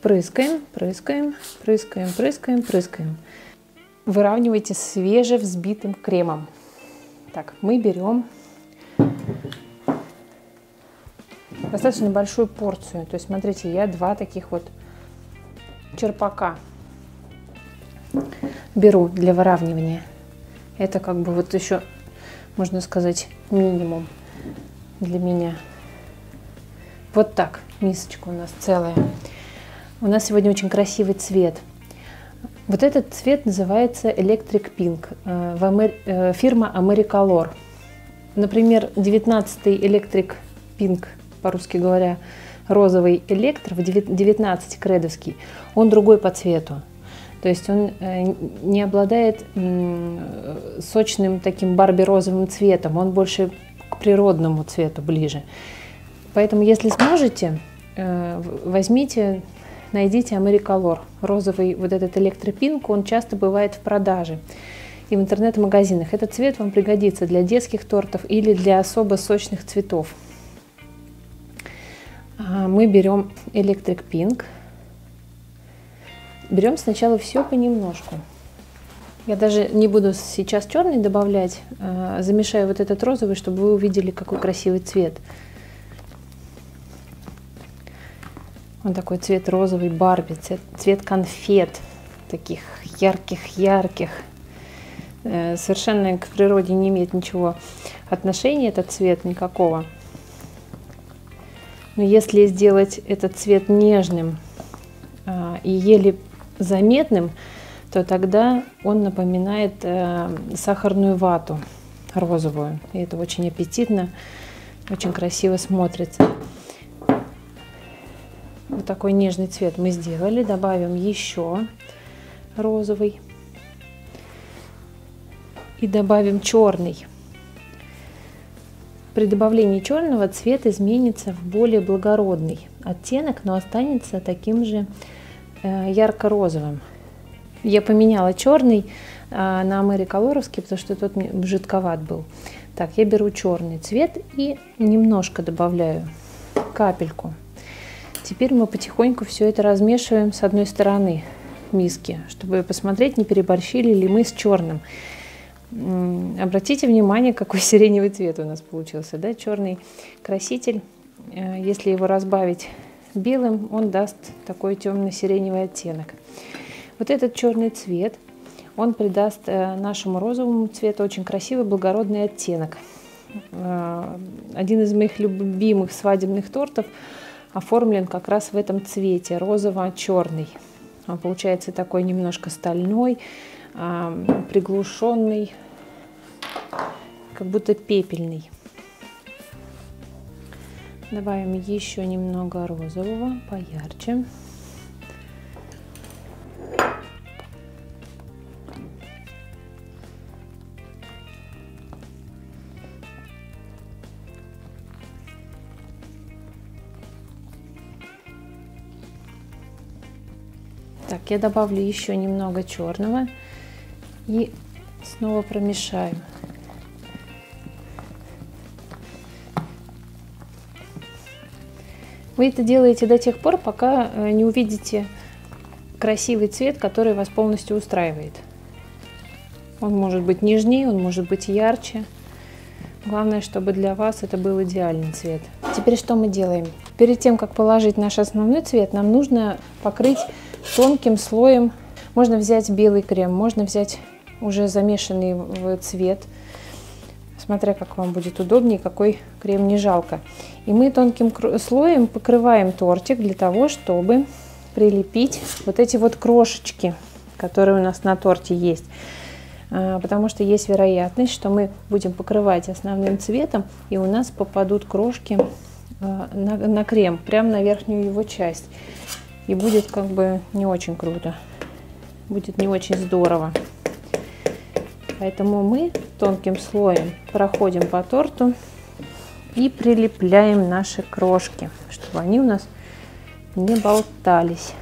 Прыскаем, прыскаем, прыскаем, прыскаем, прыскаем. Выравнивайте свежевзбитым кремом. Так, мы берем достаточно большую порцию. То есть, смотрите, я 2 таких вот черпака беру для выравнивания. Это как бы вот еще, можно сказать, минимум для меня. Вот так, мисочка у нас целая. У нас сегодня очень красивый цвет. Вот этот цвет называется Electric Pink, фирма Americolor. Например, 19-й Electric Pink, по-русски говоря, розовый электро, 19 кредовский, он другой по цвету. То есть он не обладает сочным таким барби-розовым цветом, он больше к природному цвету ближе. Поэтому, если сможете, возьмите, найдите Americolor, розовый вот этот электропинк, он часто бывает в продаже и в интернет-магазинах. Этот цвет вам пригодится для детских тортов или для особо сочных цветов. Мы берем Electric Pink. Берем сначала все понемножку. Я даже не буду сейчас черный добавлять, замешаю вот этот розовый, чтобы вы увидели, какой красивый цвет. Он такой цвет розовый Барби, цвет конфет, таких ярких-ярких. Совершенно к природе не имеет ничего отношения этот цвет, никакого. Но если сделать этот цвет нежным и еле заметным, то тогда он напоминает сахарную вату розовую. И это очень аппетитно, очень красиво смотрится. Вот такой нежный цвет мы сделали. Добавим еще розовый. И добавим черный. При добавлении черного цвет изменится в более благородный оттенок, но останется таким же ярко-розовым. Я поменяла черный на Americolor'овский, потому что тот мне жидковат был. Так, я беру черный цвет и немножко добавляю, капельку. Теперь мы потихоньку все это размешиваем с одной стороны миски, чтобы посмотреть, не переборщили ли мы с черным. Обратите внимание, какой сиреневый цвет у нас получился, да? Черный краситель, если его разбавить белым, он даст такой темно-сиреневый оттенок. Вот этот черный цвет, он придаст нашему розовому цвету очень красивый благородный оттенок. Один из моих любимых свадебных тортов оформлен как раз в этом цвете, розово-черный. Он получается такой немножко стальной, приглушенный, как будто пепельный. Добавим еще немного розового, поярче. Так, я добавлю еще немного черного и снова промешаю. Вы это делаете до тех пор, пока не увидите красивый цвет, который вас полностью устраивает. Он может быть нежнее, он может быть ярче. Главное, чтобы для вас это был идеальный цвет. Теперь что мы делаем? Перед тем, как положить наш основной цвет, нам нужно покрыть тонким слоем. Можно взять белый крем, можно взять уже замешанный в цвет, смотря как вам будет удобнее, какой крем не жалко. И мы тонким слоем покрываем тортик для того, чтобы прилепить вот эти вот крошечки, которые у нас на торте есть. Потому что есть вероятность, что мы будем покрывать основным цветом, и у нас попадут крошки на крем, прямо на верхнюю его часть. И будет как бы не очень круто, будет не очень здорово. Поэтому мы тонким слоем проходим по торту и прилепляем наши крошки, чтобы они у нас не болтались.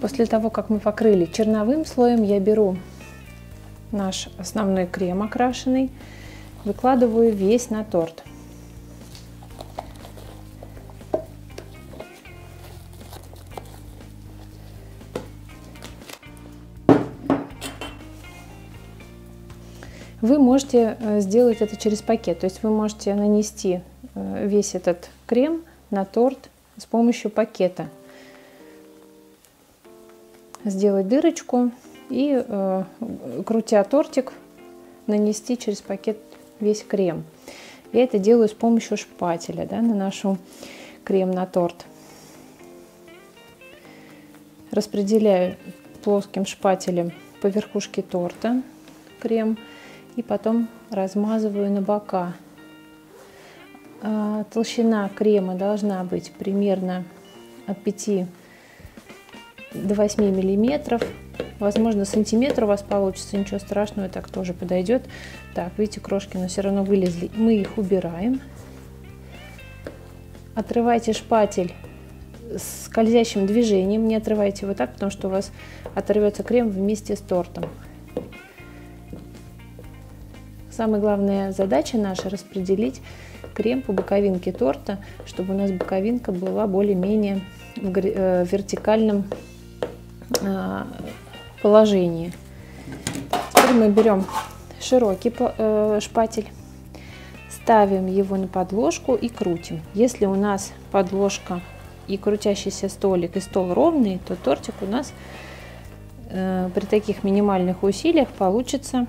После того, как мы покрыли черновым слоем, я беру наш основной крем окрашенный, выкладываю весь на торт. Вы можете сделать это через пакет, то есть вы можете нанести весь этот крем на торт с помощью пакета. Сделать дырочку и, крутя тортик, нанести через пакет весь крем. Я это делаю с помощью шпателя, да, наношу крем на торт. Распределяю плоским шпателем по верхушке торта крем и потом размазываю на бока. Толщина крема должна быть примерно от 5 до 8 миллиметров. Возможно, сантиметр у вас получится, ничего страшного, так тоже подойдет. Так, видите, крошки, но все равно вылезли. Мы их убираем. Отрывайте шпатель с скользящим движением. Не отрывайте его так, потому что у вас оторвется крем вместе с тортом. Самая главная задача наша — распределить крем по боковинке торта, чтобы у нас боковинка была более-менее в вертикальном положении. Теперь мы берем широкий шпатель, ставим его на подложку и крутим. Если у нас подложка и крутящийся столик и стол ровные, то тортик у нас при таких минимальных усилиях получится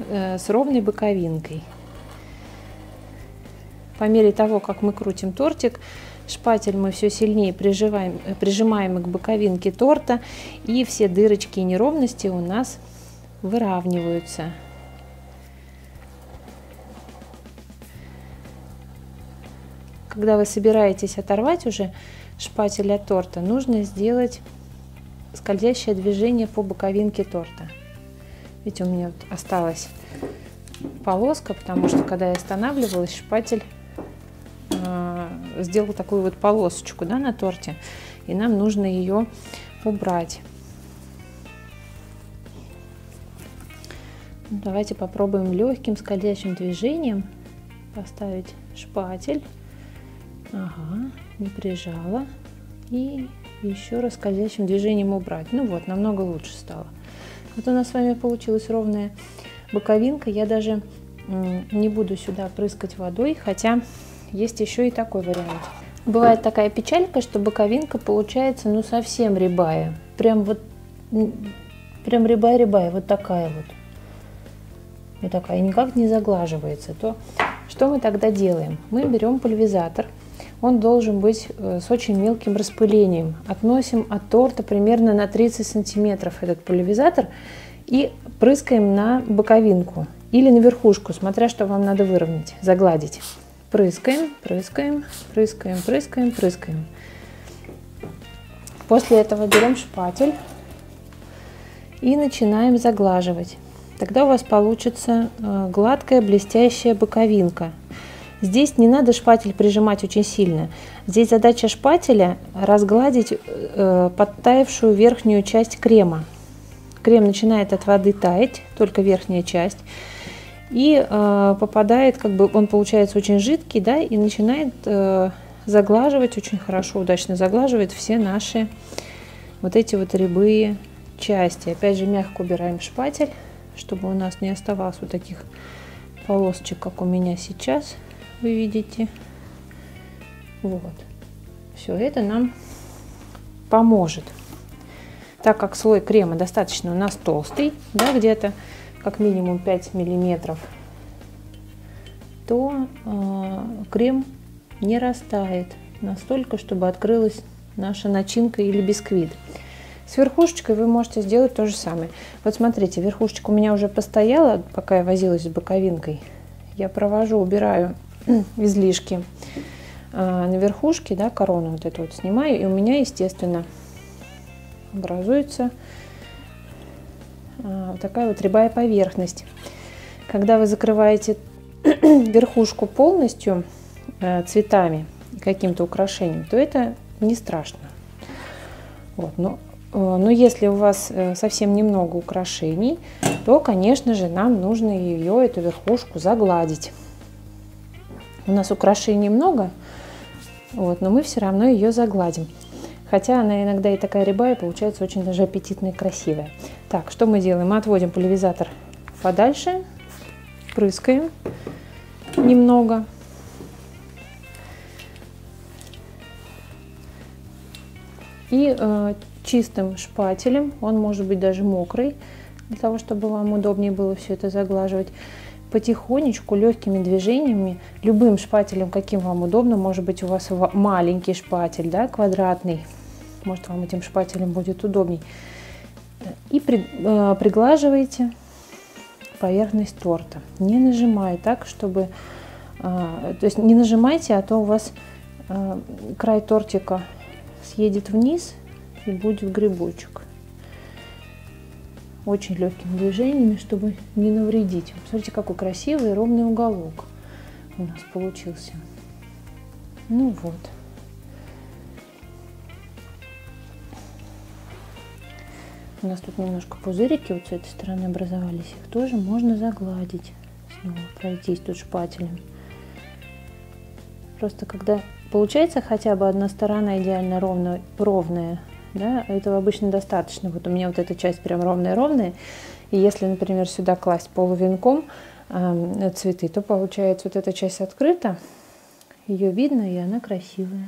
с ровной боковинкой. По мере того, как мы крутим тортик, шпатель мы все сильнее прижимаем к боковинке торта, и все дырочки и неровности у нас выравниваются. Когда вы собираетесь оторвать уже шпатель от торта, нужно сделать скользящее движение по боковинке торта. Видите, у меня вот осталась полоска, потому что когда я останавливалась, шпатель сделал такую вот полосочку, да, на торте, и нам нужно ее убрать. Давайте попробуем легким скользящим движением поставить шпатель. Ага, не прижала. И еще раз скользящим движением убрать. Ну вот, намного лучше стало. Вот у нас с вами получилась ровная боковинка. Я даже не буду сюда прыскать водой, хотя есть еще и такой вариант. Бывает такая печалька, что боковинка получается ну совсем рябая. Прям рябая, вот такая вот. Вот такая, никак не заглаживается. То что мы тогда делаем? Мы берем пульверизатор. Он должен быть с очень мелким распылением. Относим от торта примерно на 30 сантиметров этот пульверизатор и прыскаем на боковинку или на верхушку, смотря что вам надо выровнять, загладить. Прыскаем, прыскаем, прыскаем, прыскаем, прыскаем. После этого берем шпатель и начинаем заглаживать. Тогда у вас получится гладкая блестящая боковинка. Здесь не надо шпатель прижимать очень сильно. Здесь задача шпателя разгладить подтаявшую верхнюю часть крема. Крем начинает от воды таять, только верхняя часть. И попадает, как бы он получается очень жидкий, да, и начинает заглаживать очень хорошо, удачно заглаживает все наши вот эти вот рябые части. Опять же, мягко убираем шпатель, чтобы у нас не оставалось вот таких полосочек, как у меня сейчас, вы видите. Вот. Все это нам поможет. Так как слой крема достаточно у нас толстый, да, где-то как минимум 5 миллиметров, то крем не растает настолько, чтобы открылась наша начинка или бисквит. С верхушечкой вы можете сделать то же самое. Вот смотрите, верхушечка у меня уже постояла, пока я возилась с боковинкой. Я провожу, убираю излишки на верхушке, да, корону вот эту вот снимаю, и у меня, естественно, образуется вот такая вот рябая поверхность. Когда вы закрываете верхушку полностью цветами, каким-то украшением, то это не страшно. Вот, но Но если у вас совсем немного украшений, то, конечно же, нам нужно ее, эту верхушку, загладить. У нас украшений много, вот, но мы все равно ее загладим. Хотя она иногда и такая рябая, получается очень даже аппетитная и красивая. Так, что мы делаем? Мы отводим пульверизатор подальше, прыскаем немного. И чистым шпателем, он может быть даже мокрый, для того, чтобы вам удобнее было все это заглаживать, потихонечку, легкими движениями, любым шпателем, каким вам удобно, может быть у вас маленький шпатель, да, квадратный, может вам этим шпателем будет удобней, и приглаживаете поверхность торта, не нажимая так, чтобы, то есть не нажимайте, а то у вас край тортика съедет вниз и будет грибочек. Очень легкими движениями, чтобы не навредить. Посмотрите, какой красивый ровный уголок у нас получился. Ну вот. У нас тут немножко пузырики вот с этой стороны образовались. Их тоже можно загладить. Снова пройтись тут шпателем. Просто когда получается хотя бы одна сторона идеально ровная, да, этого обычно достаточно. Вот у меня вот эта часть прям ровная-ровная. И если, например, сюда класть полувенком цветы, то получается вот эта часть открыта, ее видно, и она красивая.